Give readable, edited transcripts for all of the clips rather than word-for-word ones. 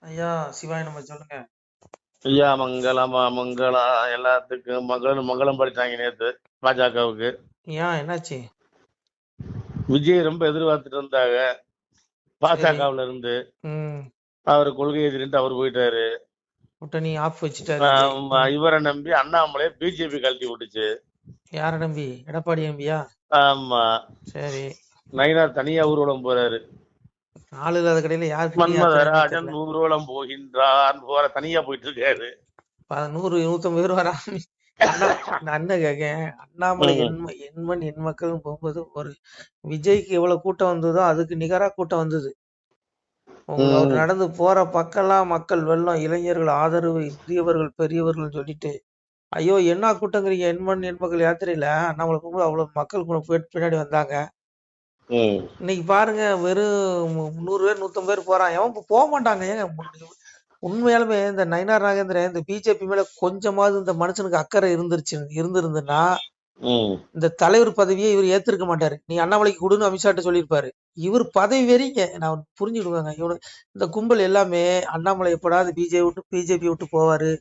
ஐயா சிவாய நம்ம சொல்லுங்க. ஐயா மங்களமா மங்களா எல்லாத்துக்கும் மங்களம் படிச்சாங்க நேத்து பாஜகவுக்கு. ஏன் என்னாச்சு? விஜய் ரொம்ப எதிர்பார்த்துட்டு இருந்தாங்க சரி. பாஜகவுல இருந்து. ம். அவர் கொள்கை எதிரிட்டு அவர் போயிட்டாரு. கூட்டணி ஆஃப் வச்சுட்டாரு விஜய். இவரை நம்பி அண்ணாமலை பிஜேபி கழட்டி விட்டுச்சு. யார நம்பி? எடப்பாடி நம்பியா? ஆமா. சரி. நயினார் தனியா ஊர்வலம் போறாரு. ஆள் இல்லாத கடையில யாருக்கு நீ யாத்திரை மன்மதராஜன் தெரியல. ஊர்வலம் போகின்றார் போற தனியா போயிட்டு இருக்காரு. 100 150 பேர் வரா. அண்ணா நான் என்ன கேட்கேன், அண்ணாமலை ம், எண்மண் எண் மக்கள்னு போகும்போது ஒரு விஜய்க்கு எவ்வளவு கூட்டம் வந்ததோ அதுக்கு நிகரா கூட்டம் வந்தது. உங்களுக்கு அவர் ம், நடந்து போற பக்கம்லாம் மக்கள் வெள்ளம், இளைஞர்கள் ஆதரவு, இந்தியவர்கள் பெரியவர்கள் சொல்லிட்டு ஐயோ என்ன கூட்டங்கிறீங்க, எண்மண் எண் மக்கள் யாத்திரையில அண்ணாமலை போகும்போது அவ்வளவு மக்கள் பின்னாடி வந்தாங்க. ம், இன்னைக்கு பாருங்க வெறும் 100 பேர் 150 பேர் போறான். எவன் போக மாட்டாங்க. ஏங்க உண்மையாலுமே இந்த நயினார் நாகேந்திரன் இந்த பிஜேபி மேல கொஞ்சமாவது இந்த மனுஷனுக்கு அக்கறை இருந்திருந்துன்னா ம், இந்த தலைவர் பதவியை இவர் ஏத்திருக்க மாட்டாரு. நீ அண்ணாமலைக்கு கொடுன்னு அமித்ஷாட்ட சொல்லியிருப்பாரு. இவர் பதவி வெறிங்க. நான் புரிஞ்சுடுவேங்க. இவனு இந்த கும்பல் எல்லாமே அண்ணாமலை எப்படாது பிஜேபி விட்டு போவாரு,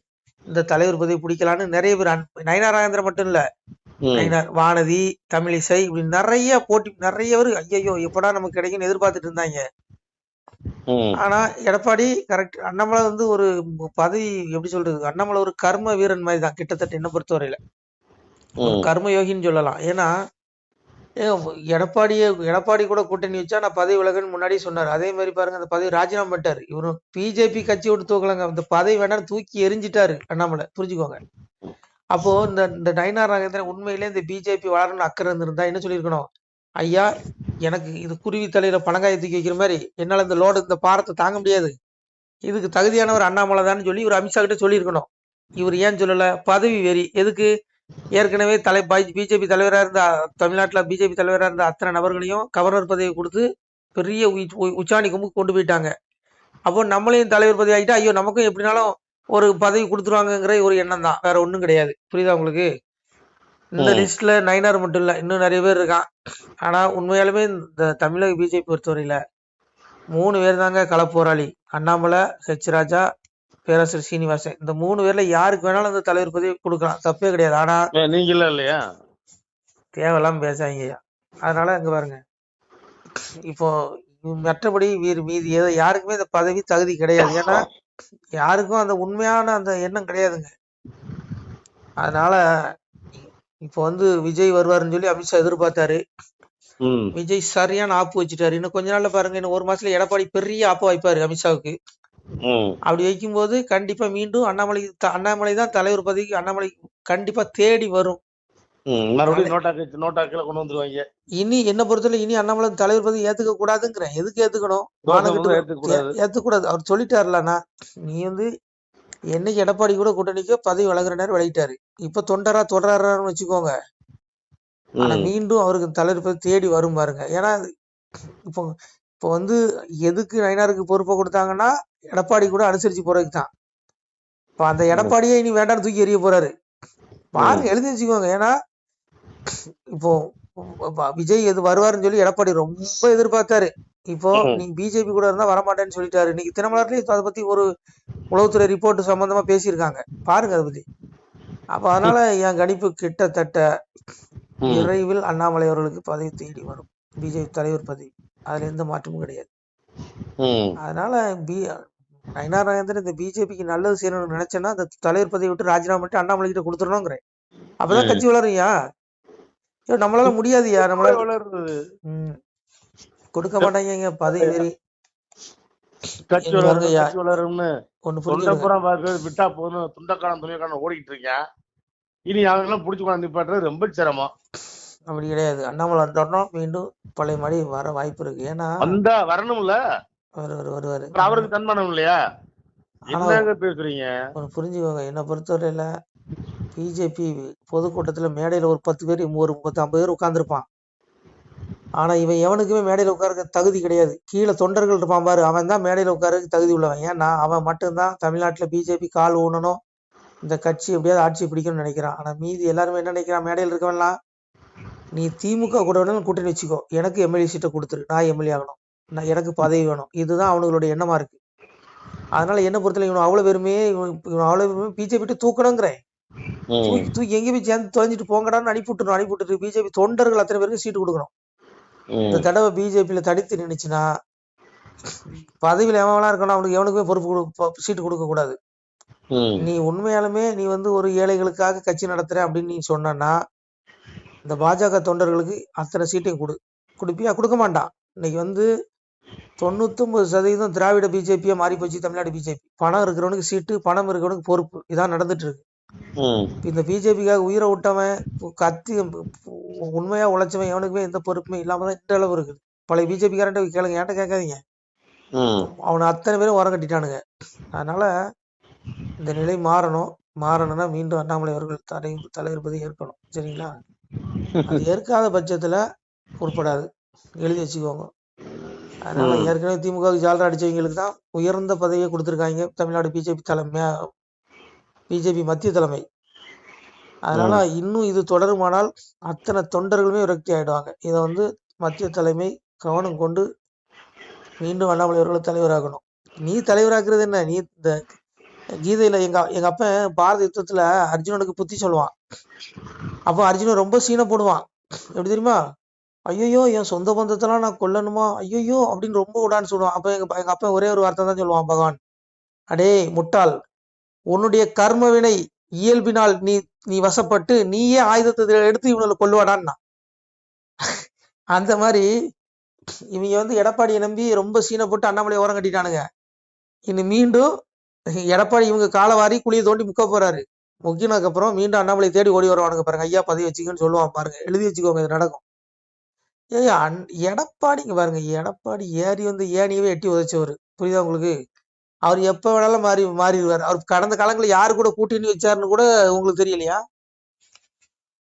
இந்த தலைவர் பதவி பிடிக்கலான்னு நிறைய பேர் நயினார் நாகேந்திரன் மட்டும் இல்ல, ம், நயினார், வானதி, தமிழிசை இப்படி நிறைய போட்டி நிறைய பேர் ஐயோ எப்படா நமக்கு கிடைக்கும்னு எதிர்பார்த்துட்டு இருந்தாங்க. ம், ஆனா எடப்பாடி கரெக்ட். அண்ணாமலை வந்து ஒரு பதவி எப்படி சொல்றது, அண்ணாமலை ஒரு கர்ம வீரன் மாதிரி தான் கிட்டத்தட்ட என்ன பொறுத்தவரையில. ஒரு ம், கர்ம யோகின்னு சொல்லலாம். ஏன்னா எடப்பாடி கூட கூட்டணி வச்சா நான் பதவி விலகுன்னு முன்னாடியே சொன்னாரு. அதே மாதிரி பாருங்க அந்த பதவி ராஜினாமா பண்ணிட்டாரு. இவரும் பிஜேபி கட்சி விட்டு தூக்கலங்க, இந்த பதவி வேணாம்னு தூக்கி எரிஞ்சிட்டாரு அண்ணாமலை, புரிஞ்சுக்கோங்க. அப்போ இந்த இந்த நயினார் நாகேந்திரன் உண்மையிலே இந்த பிஜேபி வளரணும்னு அக்கறை இருந்திருந்தா என்ன சொல்லியிருக்கணும், ஐயா எனக்கு இது குருவி தலையில பணங்காய தூக்கி வைக்கிற மாதிரி என்னால இந்த லோடு இந்த பாரத்தை தாங்க முடியாது, இதுக்கு தகுதியானவர் அண்ணாமலை தான் சொல்லி இவர் அமித்ஷா கிட்ட சொல்லியிருக்கணும். இவர் ஏன் சொல்லல? பதவி வெறி. எதுக்கு? ஏற்கனவே பிஜேபி தலைவரா இருந்த தமிழ்நாட்டுல பிஜேபி தலைவரா இருந்த அத்தனை நபர்களையும் கவர்னர் பதவி கொடுத்து பெரிய உச்சாணி கும்புக்கு கொண்டு போயிட்டாங்க. அப்போ நம்மளையும் தலைவர் பதவி ஆகிட்டா ஐயோ நமக்கும் எப்படினாலும் ஒரு பதவி கொடுத்துருவாங்கங்கிற ஒரு எண்ணம் தான், வேற ஒண்ணும் கிடையாது. புரியுதா உங்களுக்கு? இந்த லிஸ்ட்ல நயினார் மட்டும் இல்ல, இன்னும் நிறைய பேர் இருக்கான். ஆனா உண்மையாலுமே இந்த தமிழக பிஜேபி பொறுத்தவரையில 3 பேர் தாங்க களப்போராளி. அண்ணாமலை, ஹெச் ராஜா, பேராசிரியர் சீனிவாசன். இந்த 3 பேர்ல யாருக்கு வேணாலும் அந்த தலைவர் பதவி கொடுக்கலாம், தப்பே கிடையாது. ஆனா நீங்களா இல்லையா? தேவையில்லாம பேசாங்க. அதனால இங்க பாருங்க, இப்போ மற்றபடி மீதி யாருக்குமே இந்த பதவி தகுதி கிடையாது. ஏன்னா யாருக்கும் அந்த உண்மையான அந்த எண்ணம் கிடையாதுங்க. அதனால இப்போ வந்து விஜய் வருவாருன்னு சொல்லி அமித்ஷா எதிர்பார்த்தாரு. விஜய் சரியான ஆப்பு வச்சுட்டாரு. இன்னும் கொஞ்ச நாள்ல பாருங்க, இன்னும் 1 மாசத்துல எடப்பாடி பெரிய ஆப்பு வைப்பாரு அமித்ஷாவுக்கு. அப்படி வைக்கும்போது கண்டிப்பா மீண்டும் அண்ணாமலை தான் தலைவர் பதவிக்கு அண்ணாமலை கண்டிப்பா தேடி வரும். மறுபடியும் நோட்டாக்களை கொண்டு வந்துருவாங்க. இனி என்ன பொறுத்தவரை இனி அண்ணாமலை தலைவர் பதவி ஏத்துக்க கூடாதுங்கிறேன். எதுக்கு ஏத்துக்கணும்? ஏத்துக்கூடாது. அவர் சொல்லிட்டாருலண்ணா, நீ வந்து என்னைக்கு எடப்பாடி கூட கூட்டணிக்கோ பதவி வழங்குற நேரம் விளையிட்டாரு. இப்ப தொண்டரா தொடரான்னு வச்சுக்கோங்க. ஆனா மீண்டும் அவருக்கு தலைவர் பதவி தேடி வரும் பாருங்க. ஏன்னா இப்போ இப்போ வந்து எதுக்கு நயினாருக்கு பொறுப்பை கொடுத்தாங்கன்னா எடப்பாடி கூட அனுசரிச்சு போறதுக்கு தான். இப்ப அந்த எடப்பாடியே இனி வேண்டாம்னு தூக்கி எறிய போறாரு பாருங்க, எழுதி வச்சுக்கோங்க. ஏன்னா இப்போ விஜய் எது வருவாருன்னு சொல்லி எடப்பாடி ரொம்ப எதிர்பார்த்தாரு. இப்போ நீ பிஜேபி கூட இருந்தா வரமாட்டேன்னு சொல்லிட்டாரு. இன்னைக்கு தினமலர்லயும் அதை பத்தி ஒரு உளவுத்துறை ரிப்போர்ட் சம்பந்தமா பேசியிருக்காங்க, பாருங்க அதை பத்தி. அப்ப அதனால என் கணிப்பு கிட்டத்தட்ட விரைவில் அண்ணாமலை அவர்களுக்கு பதவி தேடி வரும், பிஜேபி தலைவர் பதவி. அதுல எந்த மாற்றமும் கிடையாது. அதனால நயினார் நாகேந்திரன் இந்த பிஜேபிக்கு நல்லது செய்யணும்னு நினைச்சேன்னா அந்த தலைவர் பதவி விட்டு ராஜினாமா பண்ணிட்டு அண்ணாமலை கிட்ட கொடுத்துடணுங்கிறேன். அப்பதான் கட்சி வளருயா. நம்மளால முடியாதுயா, நம்மளால கொடுக்க மாட்டாங்க பதவி வெறி. விட்டா போதும் துண்டக்காரன் துணிக்காரன் ஓடிக்கிட்டு இருக்கேன். இனி அவங்கெல்லாம் புடிச்சு கொண்டு நிப்பாட்டுறது ரொம்ப சிரமம். அப்படி கிடையாது. அண்ணாமலை தொடரும் மீண்டும் பழைய மாதிரி வர வாய்ப்பு இருக்கு. ஏன்னா வந்தா வரணும்ல, வருவாரு. அவருக்கு தன்மானம் இல்லையா? என்னங்க பேசுறீங்க? புரிஞ்சுக்கோங்க, என்னை பொறுத்தவரையில பிஜேபி பொதுக்கூட்டத்துல மேடையில ஒரு 10 பேர் ஒரு 50 பேர் உட்கார்ந்துருப்பான். ஆனா இவன் எவனுக்குமே மேடையில உட்கார தகுதி கிடையாது. கீழே தொண்டர்கள் இருப்பான் பாரு, அவன் தான் மேடையில உட்காரக்கு தகுதி உள்ளவன். ஏன்னா அவன் மட்டும்தான் தமிழ்நாட்டுல பிஜேபி கால் ஊனணும், இந்த கட்சி எப்படியாவது ஆட்சி பிடிக்கணும்னு நினைக்கிறான். ஆனா மீதி எல்லாருமே என்ன நினைக்கிறான், மேடையில் இருக்கவன்லாம் நீ திமுக கூட வேணும் கூட்டணி வச்சுக்கோ, எனக்கு எம்எல்ஏ சீட்டை கொடுத்துரு, நான் எம்எல்ஏ ஆகணும், நான் எனக்கு பதவி வேணும், இதுதான் அவனுங்களுடைய எண்ணமா இருக்கு. அதனால என்ன பொறுத்தல இவன் அவ்வளவு பேருமே பிஜேபி விட்டு தூக்கணுங்கிறேன். தூக்கி எங்க போய் சேர்ந்து தொலைஞ்சிட்டு போங்கடான்னு அனுப்பிவிட்டு பிஜேபி தொண்டர்கள் அத்தனை பேருக்கு சீட்டு கொடுக்கணும். இந்த தடவை பிஜேபியில தடித்து நின்னுச்சுன்னா பதவியில் எவனா இருக்கணும், அவனுக்கு எவனுக்குமே பொறுப்பு சீட்டு கொடுக்க கூடாது. நீ உண்மையாலுமே நீ ஒரு ஏழைகளுக்காக கட்சி நடத்துற அப்படின்னு நீ சொன்னா இந்த பாஜக தொண்டர்களுக்கு அத்தனை சீட்டையும் கொடுப்பியா? கொடுக்க மாட்டான். இன்னைக்கு 99% திராவிட பிஜேபியா மாறி போச்சு தமிழ்நாடு பிஜேபி. பணம் இருக்கிறவனுக்கு சீட்டு, பணம் இருக்கிறவனுக்கு பொறுப்பு. இதான் நடந்துட்டு இருக்கு. இந்த பிஜேபிக்காக உயிரை விட்டவன் கத்தி உண்மையா உழைச்சவன் எவனுக்குமே எந்த பொறுப்புமே இல்லாம தான் இந்த அளவு இருக்குது. பழைய பிஜேபிக்காரன்ட்ட கேளுங்க, ஏன்ட்ட கேட்காதீங்க. அவனை அத்தனை பேரும் உரம் கட்டிட்டானுங்க. அதனால இந்த நிலை மாறணும்னா மீண்டும் அண்ணாமலை அவர்கள் தலைவர் பதவி ஏற்கணும். சரிங்களா? அது ஏற்காத பட்சத்துல உட்படாது, எழுதி வச்சுக்கோங்க. அதனால ஏற்கனவே திமுகவுக்கு ஜாலரா அடிச்சவங்களுக்கு தான் உயர்ந்த பதவியை கொடுத்துருக்காங்க தமிழ்நாடு பிஜேபி மத்திய தலைமை. அதனால இன்னும் இது தொடருமானால் அத்தனை தொண்டர்களுமே விரக்தி ஆயிடுவாங்க. இதை மத்திய தலைமை கவனம் கொண்டு மீண்டும் அண்ணாமலை அவர்கள் தலைவராகணும். நீ தலைவராக்குறது என்ன? நீ இந்த கீதையில எங்க அப்பன் பாரத யுத்தத்துல அர்ஜுனனுக்கு புத்தி சொல்லுவான். அப்போ அர்ஜுனன் ரொம்ப சீனை போடுவான். எப்படி தெரியுமா? ஐயோ என் சொந்த பந்தத்தெல்லாம் நான் கொல்லணுமா, ஐயோ அப்படின்னு ரொம்ப விடான்னு சொல்லுவான். அப்ப எங்க அப்பா ஒரே ஒரு வார்த்தை தான் சொல்லுவான், பகவான், அடே முட்டாள், உன்னுடைய கர்ம வினை இயல்பினால் நீ வசப்பட்டு நீயே ஆயுதத்தை எடுத்து இவங்களை கொல்லுவாடான்னா. அந்த மாதிரி இவங்க எடப்பாடியை நம்பி ரொம்ப சீனை போட்டு அண்ணாமலை ஓரம் கட்டிட்டானுங்க. இன்னும் மீண்டும் எடப்பாடி இவங்க காலவாரி குழியை தோண்டி முக்க போறாரு. முக்கினதுக்கு அப்புறம் மீண்டும் அண்ணாமலை தேடி ஓடி வருவானுங்க பாருங்க. ஐயா பதவி வச்சுக்கன்னு சொல்லுவான் பாருங்க. எழுதி வச்சுக்கோங்க, இது நடக்கும். எடப்பாடிங்க பாருங்க, எடப்பாடி ஏறி ஏனியவே எட்டி உதைச்சவர். புரியுதா உங்களுக்கு? அவர் எப்ப வேணாலும் மாறிடுவார். அவர் கடந்த காலங்களில் யாரு கூட கூட்டணி வச்சாருன்னு கூட உங்களுக்கு தெரியலையா?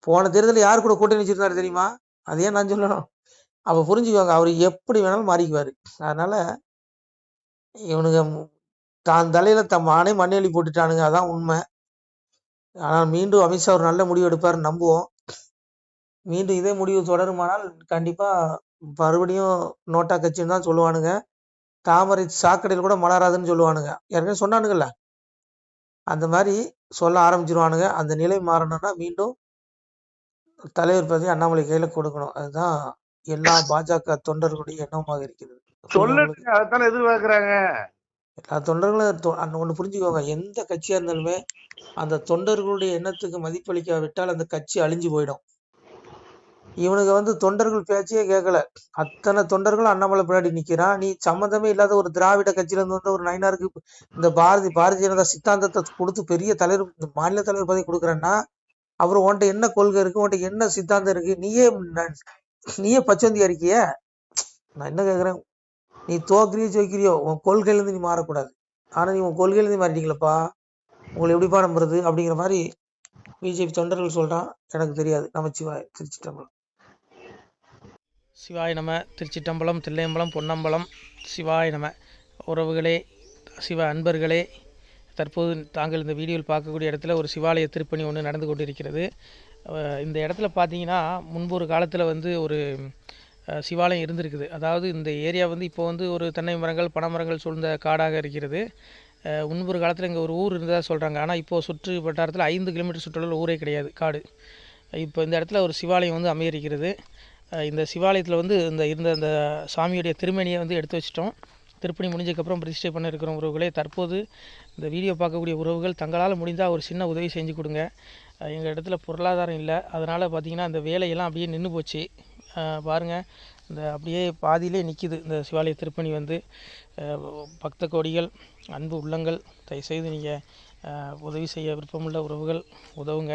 போன தேர்தலில் யாரு கூட கூட்டணி வச்சிருந்தாரு தெரியுமா? அதே நான் சொல்லணும். அப்ப புரிஞ்சுக்குவாங்க, அவர் எப்படி வேணாலும் மாறிக்குவாரு. அதனால இவனுங்க தான் தலையில மானே மண்ணெளி போட்டுட்டானுங்க, அதான் உண்மை. ஆனால் மீண்டும் அமித்ஷா ஒரு நல்ல முடிவு எடுப்பாரு நம்புவோம். மீண்டும் இதே முடிவு தொடருமானால் கண்டிப்பா மறுபடியும் நோட்டா கட்சின்னு தான் சொல்லுவானுங்க. தாமரை சாக்கடையில் கூட மலராதுன்னு சொல்லுவானுங்க. ஏற்கனவே சொன்னானுங்கல்ல, அந்த மாதிரி சொல்ல ஆரம்பிச்சிருவானுங்க. அந்த நிலை மாறணும்னா மீண்டும் தலைவர் பதவி அண்ணாமலை கையில கொடுக்கணும். அதுதான் எல்லா பாஜக தொண்டர்களுடைய எண்ணமாக இருக்கிறது. எதிர்பார்க்கிறாங்க எல்லா தொண்டர்களும் ஒண்ணு புரிஞ்சுக்கோங்க, எந்த கட்சியா இருந்தாலுமே அந்த தொண்டர்களுடைய எண்ணத்துக்கு மதிப்பளிக்காவிட்டால் அந்த கட்சி அழிஞ்சு போயிடும். இவனுக்கு தொண்டர்கள் பேச்சையே கேட்கல. அத்தனை தொண்டர்களும் அண்ணாமலை பின்னாடி நிக்கிறான். நீ சம்மந்தமே இல்லாத ஒரு திராவிட கட்சியில இருந்து ஒரு நயினாருக்கு இந்த பாரதிய ஜனதா சித்தாந்தத்தை கொடுத்து பெரிய தலைவர், மாநில தலைவர் பதவி கொடுக்குறேன்னா அப்புறம் உன்ட்ட என்ன கொள்கை இருக்கு, உன்ட்ட என்ன சித்தாந்தம் இருக்கு? நீயே பச்சந்தியா இருக்கிய. நான் என்ன கேக்குறேன், நீ தோக்கிறியோ ஜெயிக்கிறியோ உன் கொள்கையில இருந்து நீ மாறக்கூடாது. ஆனா நீ உன் கொள்கையில இருந்து மாறிட்டீங்களப்பா, உங்களை எப்படிப்பா நம்புறது அப்படிங்கிற மாதிரி பிஜேபி தொண்டர்கள் சொல்றான். எனக்கு தெரியாது. நமச்சிவாய், திருச்சிட்டம்பலம். சிவாய நம. திருச்சிட்டம்பலம், தில்லையம்பலம், பொன்னம்பலம். சிவாய நம. உறவுகளே, சிவ அன்பர்களே, தற்போது தாங்கள் இந்த வீடியோவில் பார்க்கக்கூடிய இடத்துல ஒரு சிவாலய திருப்பணி ஒன்று நடந்து கொண்டிருக்கிறது. இந்த இடத்துல பார்த்தீங்கன்னா முன்பு ஒரு காலத்தில் ஒரு சிவாலயம் இருந்திருக்குது. அதாவது இந்த ஏரியா இப்போ ஒரு தென்னை மரங்கள், பனை மரங்கள் சூழ்ந்த காடாக இருக்கிறது. முன்பொரு காலத்தில் இங்கே ஒரு ஊர் இருந்ததாக சொல்கிறாங்க. ஆனால் இப்போது சுற்று வட்டாரத்தில் 5 கிலோமீட்டர் சுற்றுலாவில் ஊரே கிடையாது, காடு. இப்போ இந்த இடத்துல ஒரு சிவாலயம் அமையிருக்கிறது. இந்த சிவாலயத்தில் இருந்த அந்த சாமியுடைய திருமணியை எடுத்து வச்சிட்டோம். திருப்பணி முடிஞ்சதுக்கப்புறம் பிரதிஷ்டை பண்ண இருக்கிற உறவுகளே, தற்போது இந்த வீடியோ பார்க்கக்கூடிய உறவுகள் தங்களால் முடிந்தால் ஒரு சின்ன உதவி செஞ்சு கொடுங்க. எங்கள் இடத்துல பொருளாதாரம் இல்லை. அதனால் பார்த்திங்கன்னா அந்த வேலையெல்லாம் அப்படியே நின்று போச்சு. பாருங்கள், இந்த அப்படியே பாதியிலே நிற்கிது இந்த சிவாலய திருப்பணி. பக்த கோடிகள், அன்பு உள்ளங்கள், தயவுசெய்து நீங்கள் உதவி செய்ய விருப்பமுள்ள உறவுகள் உதவுங்க.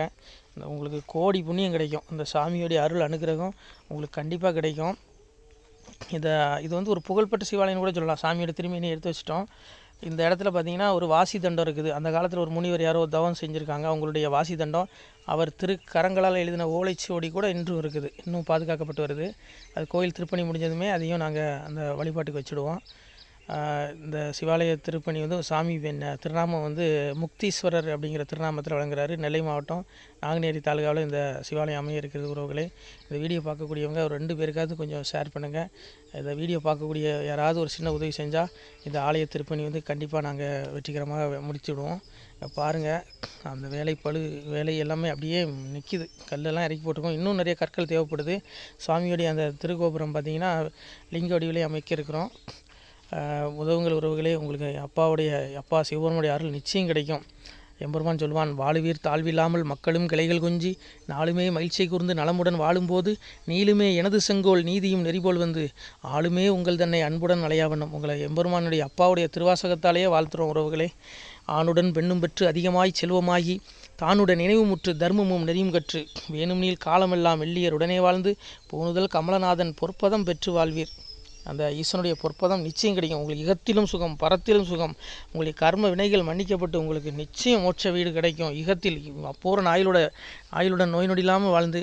உங்களுக்கு கோடி புண்ணியம் கிடைக்கும். இந்த சாமியோடைய அருள் அனுகிரகம் உங்களுக்கு கண்டிப்பாக கிடைக்கும். இது ஒரு புகழ்பெற்ற சிவாலயம் கூட சொல்லலாம். சாமியோட திருமணியை எடுத்து வச்சிட்டோம். இந்த இடத்துல பார்த்திங்கன்னா ஒரு வாசி தண்டம் இருக்குது. அந்த காலத்தில் ஒரு முனிவர் யாரோ தவம் செஞ்சுருக்காங்க. அவங்களுடைய வாசி தண்டம் அவர் திருக்கரங்களால் எழுதின ஓலைச்சுவடி கூட இன்றும் இருக்குது, இன்னும் பாதுகாக்கப்பட்டு வருது. அது கோயில் திருப்பணி முடிஞ்சதுமே அதையும் நாங்கள் அந்த வழிபாட்டுக்கு வச்சுடுவோம். இந்த சிவாலய திருப்பணி வந்து சாமி திருநாமம் வந்து முக்தீஸ்வரர் அப்படிங்கிற திருநாமத்தில் வழங்குறாரு. நெல்லை மாவட்டம் நாங்குநேரி தாலுகாவில் இந்த சிவாலயம் அமைய இருக்கிறது உறவுகளே. இந்த வீடியோ பார்க்கக்கூடியவங்க ஒரு 2 பேருக்காவது கொஞ்சம் ஷேர் பண்ணுங்கள். இந்த வீடியோ பார்க்கக்கூடிய யாராவது ஒரு சின்ன உதவி செஞ்சால் இந்த ஆலய திருப்பணி வந்து கண்டிப்பாக நாங்கள் வெற்றிகரமாக முடிச்சுடுவோம். பாருங்கள், அந்த வேலை எல்லாமே அப்படியே நிற்கிது. கல்லெல்லாம் இறக்கி போட்டிருக்கோம். இன்னும் நிறைய கற்கள் தேவைப்படுது. சுவாமியோடைய அந்த திருக்கோபுரம் பார்த்திங்கன்னா லிங்க வடிவிலே அமைக்க இருக்கிறோம். உதவுங்கள் உறவுகளே. உங்களுக்கு அப்பா சிவபெருமானுடைய அருள் நிச்சயம் கிடைக்கும். எம்பெருமான் சொல்வான், வாழுவீர் தாழ்வில்லாமல் மக்களும் கிளைகள் கொஞ்சி நாளுமே மகிழ்ச்சி கூர்ந்து நலமுடன் வாழும்போது நீளுமே எனது செங்கோல் நீதியும் நெறிபோல் வந்து ஆளுமே உங்கள் தன்னை அன்புடன் அலையாவண்ணம். உங்களை எம்பெருமானுடைய அப்பாவுடைய திருவாசகத்தாலேயே வாழ்த்துறோம் உறவுகளே. ஆணுடன் பெண்ணும் பெற்று அதிகமாய் செல்வமாகி தானுடன் நினைவுமுற்று தர்மமும் நெறியும் கற்று வேணும்னில் காலமெல்லாம் வெள்ளியருடனே வாழ்ந்து போனுதல் கமலநாதன் பொற்பதம் பெற்று வாழ்வீர். அந்த ஈசனுடைய பொற்பதம் நிச்சயம் கிடைக்கும். உங்களுக்கு இகத்திலும் சுகம், பரத்திலும் சுகம். உங்களுடைய கர்ம வினைகள் மன்னிக்கப்பட்டு உங்களுக்கு நிச்சயம் மோட்ச வீடு கிடைக்கும். இகத்தில் பூரண ஆயுளுடன் நோய் நொடி இல்லாமல் வாழ்ந்து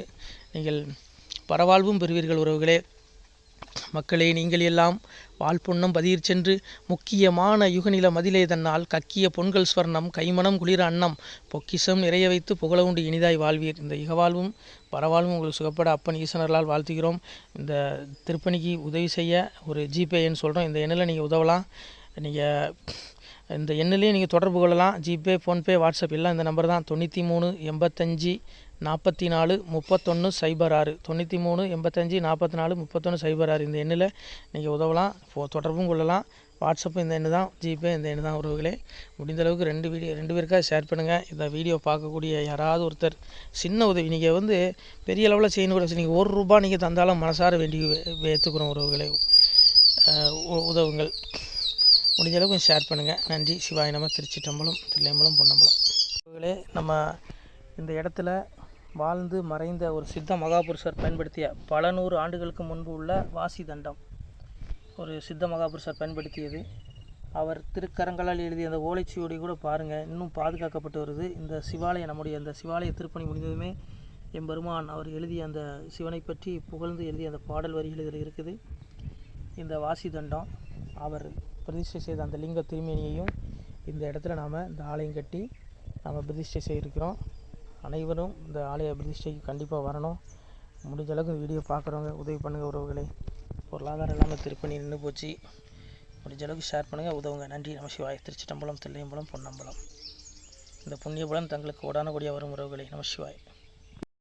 நீங்கள் பரவாழ்வும் பெறுவீர்கள் உறவுகளே. மக்களே, நீங்கள் எல்லாம் வாழ்பொன்னம் பதியிற் சென்று முக்கியமான யுகநில மதிலே தன்னால் கக்கிய பொன்கள் ஸ்வர்ணம் கைமணம் குளிர அன்னம் பொக்கிஷம் நிறைய வைத்து புகழ உண்டு இனிதாய் வாழ்வீர். இந்த இகவாழ்வும் பரவாழ்வும் உங்களுக்கு சுகப்பட அப்பன் ஈசனர்களால் வாழ்த்துகிறோம். இந்த திருப்பணிக்கு உதவி செய்ய ஒரு ஜிபே எண் சொல்கிறோம். இந்த எண்ணில் நீங்கள் உதவலாம். நீங்கள் இந்த எண்ணிலேயே நீங்கள் தொடர்பு கொள்ளலாம். ஜிபே, ஃபோன்பே, வாட்ஸ்அப் எல்லாம் இந்த நம்பர் தான். 93 85 44 31 06 93 85 44 31 06. இந்த எண்ணில் நீங்கள் உதவலாம், தொடர்பும் கொள்ளலாம். வாட்ஸ்அப்பு இந்த எண்ணு தான், ஜிபே இந்த எண்ணு தான் உறவுகளே. முடிந்தளவுக்கு 2 பேருக்காக ஷேர் பண்ணுங்கள். இந்த வீடியோ பார்க்கக்கூடிய யாராவது ஒருத்தர் சின்ன உதவி, நீங்கள் வந்து பெரிய அளவில் செய்யணும் கூட, நீங்கள் ₹1 நீங்கள் தந்தாலும் மனசார வேண்டி ஏற்றுக்கிறோம் உறவுகளே. உதவுங்கள். முடிஞ்ச அளவுக்கு கொஞ்சம் ஷேர் பண்ணுங்கள். நன்றி. சிவாய நம. திருச்சிற்றம்பலம், தில்லையம்பலம், பொன்னம்பலம். உறவுகளே, நம்ம இந்த இடத்துல வாழ்ந்து மறைந்த ஒரு சித்த மகாபுருஷர் பயன்படுத்திய பல 100 ஆண்டுகளுக்கு முன்பு உள்ள வாசி தண்டம் ஒரு சித்த மகாபுருஷர் பயன்படுத்தியது. அவர் திருக்கரங்களால் எழுதிய அந்த ஓலைச்சுவடி கூட பாருங்கள், இன்னும் பாதுகாக்கப்பட்டு வருது. இந்த சிவாலயம், நம்முடைய அந்த சிவாலய திருப்பணி முடிந்ததுமே எம்பெருமான் அவர் எழுதிய அந்த சிவனை பற்றி புகழ்ந்து எழுதிய அந்த பாடல் வரிகள் இதில் இருக்குது. இந்த வாசி தண்டம் அவர் பிரதிஷ்டை செய்த அந்த லிங்க திருமேனியையும் இந்த இடத்துல நாம் இந்த ஆலயம் கட்டி நாம் பிரதிஷ்டை செய்திருக்கிறோம். அனைவரும் இந்த ஆலய பிரதிஷ்டைக்கு கண்டிப்பாக வரணும். முடிஞ்ச அளவுக்கு இந்த வீடியோ பார்க்குறவங்க உதவி பண்ணுங்கள் உறவுகளை. பொருளாதாரம் இல்லாமல் திருப்பணி நின்று போச்சு. முடிஞ்ச அளவுக்கு ஷேர் பண்ணுங்கள், உதவுங்க. நன்றி. நம சிவாய. திருச்சிற்றம்பலம், தில்லையம்பலம், பொன்னம்பலம். இந்த புண்ணிய பலன் தங்களுக்கு உடான கூடிய வரும் உறவுகளை. நம சிவாய.